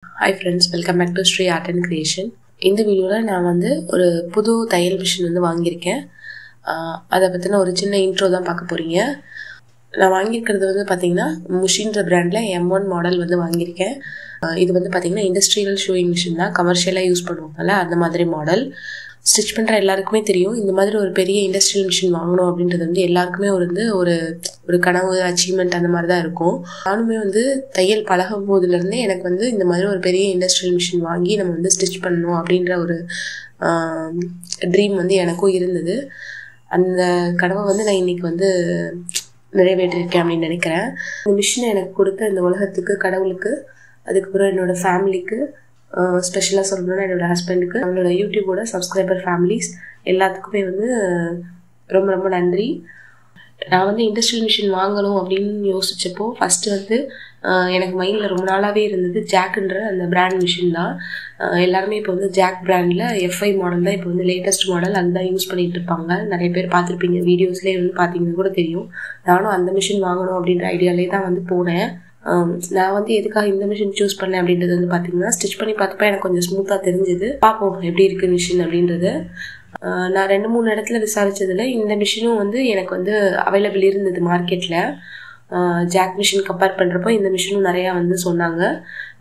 Hi friends, welcome back to Sri Art and Creation. இந்த வீடியோவில் நான் ஒரு புது தையல் மிஷின் வாங்கியிருக்கேன். அதை பற்றின ஒரு சின்ன இன்ட்ரோ தான் பார்க்க போகிறீங்க. நான் வாங்கியிருக்கிறது பார்த்தீங்கன்னா முஷின்ற பிராண்டில் M1 மாடல் வாங்கியிருக்கேன். இது பார்த்தீங்கன்னா இண்டஸ்ட்ரியல் ஷூயிங் மிஷின் தான், கமர்ஷியலாக யூஸ் பண்ணுவாங்கல்ல அந்த மாதிரி மாடல். ஸ்டிச் பண்ணுற எல்லாருக்குமே தெரியும், இந்த மாதிரி ஒரு பெரிய இண்டஸ்ட்ரியல் மிஷின் வாங்கணும் அப்படின்றது எல்லாருக்குமே ஒரு கனவு, அச்சீவ்மெண்ட் அந்த மாதிரி தான் இருக்கும். நானுமே தையல் பழகும் போதுலேருந்தே எனக்கு இந்த மாதிரி ஒரு பெரிய இண்டஸ்ட்ரியல் மிஷின் வாங்கி நம்ம ஸ்டிச் பண்ணணும் அப்படின்ற ஒரு ட்ரீம் எனக்கும் இருந்தது. அந்த கனவை நான் இன்னைக்கு நிறைவேற்றிருக்கேன் அப்படின்னு நினைக்கிறேன். இந்த மிஷினை எனக்கு கொடுத்த இந்த உலகத்துக்கு, கடவுளுக்கு, அதுக்கப்புறம் என்னோட ஃபேமிலிக்கு, ஸ்பெஷலாக சொல்லணும்னா என்னோட ஹஸ்பண்டுக்கு, நம்மளோட யூடியூபோட சப்ஸ்கிரைபர் ஃபேமிலிஸ் எல்லாத்துக்குமே ரொம்ப ரொம்ப நன்றி. நான் இண்டஸ்ட்ரியல் மிஷின் வாங்கணும் அப்படின்னு யோசிச்சப்போ ஃபஸ்ட்டு எனக்கு மைண்டில் ரொம்ப நாளாகவே இருந்தது ஜாக்குன்ற அந்த பிராண்ட் மிஷின் தான். எல்லாருமே இப்போ ஜாக் பிராண்டில் F5 மாடல் தான் இப்போ லேட்டஸ்ட் மாடல், அதுதான் யூஸ் பண்ணிகிட்டு இருப்பாங்க. நிறைய பேர் பார்த்துருப்பீங்க, வீடியோஸ்லேயே பார்த்தீங்கன்னா கூட தெரியும். நானும் அந்த மிஷின் வாங்கணும் அப்படின்ற ஐடியாலே தான் போனேன். நான் எதுக்காக இந்த மிஷின் சூஸ் பண்ணேன் அப்படின்றது பார்த்தீங்கன்னா, ஸ்டிச் பண்ணி பார்த்தப்ப எனக்கு கொஞ்சம் ஸ்மூத்தாக தெரிஞ்சுது. பார்ப்போம் எப்படி இருக்குது மிஷின் அப்படின்றது. நான் 2-3 இடத்துல விசாரித்ததில் இந்த மிஷினும் எனக்கு அவைலபிள் இருந்தது மார்க்கெட்டில். ஜாக் மிஷின் கம்பேர் பண்ணுறப்போ இந்த மிஷினும் நிறையா சொன்னாங்க.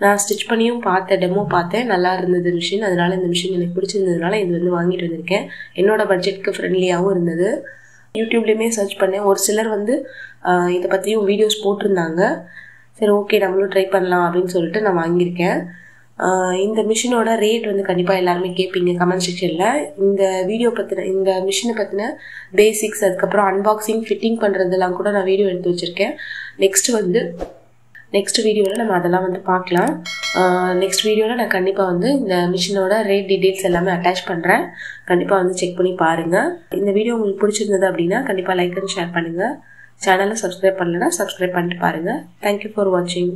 நான் ஸ்டிச் பண்ணியும் பார்த்தேன், டெமோ பார்த்தேன், நல்லா இருந்தது மிஷின். அதனால் இந்த மிஷின் எனக்கு பிடிச்சிருந்ததுனால இது வாங்கிட்டு வந்திருக்கேன். என்னோட பட்ஜெட்டுக்கு ஃப்ரெண்ட்லியாகவும் இருந்தது. யூடியூப்லேயுமே சர்ச் பண்ணேன், ஒரு சிலர் இதை பற்றியும் வீடியோஸ் போட்டிருந்தாங்க. சரி, ஓகே நம்மளும் ட்ரை பண்ணலாம் அப்படின்னு சொல்லிட்டு நான் வாங்கியிருக்கேன். இந்த மிஷினோட ரேட் கண்டிப்பாக எல்லாருமே கேட்பீங்க கமெண்ட் செக்ஷனில். இந்த வீடியோ பற்றின, இந்த மிஷினை பற்றின பேசிக்ஸ், அதுக்கப்புறம் அன்பாக்சிங், ஃபிட்டிங் பண்ணுறதெல்லாம் கூட நான் வீடியோ எடுத்து வச்சுருக்கேன். நெக்ஸ்ட் வீடியோவில் நம்ம அதெல்லாம் பார்க்கலாம். நெக்ஸ்ட் வீடியோவில் நான் கண்டிப்பாக இந்த மிஷினோட ரேட் டீட்டெயில்ஸ் எல்லாமே அட்டாச் பண்ணுறேன். கண்டிப்பாக செக் பண்ணி பாருங்கள். இந்த வீடியோ உங்களுக்கு பிடிச்சிருந்தது அப்படின்னா கண்டிப்பாக லைக் அண்ட் ஷேர் பண்ணுங்கள். சேனலை சப்ஸ்கிரைப் பண்ணலைன்னா சப்ஸ்கிரைப் பண்ணிட்டு பாருங்கள். தேங்க்யூ ஃபார் வாட்சிங்.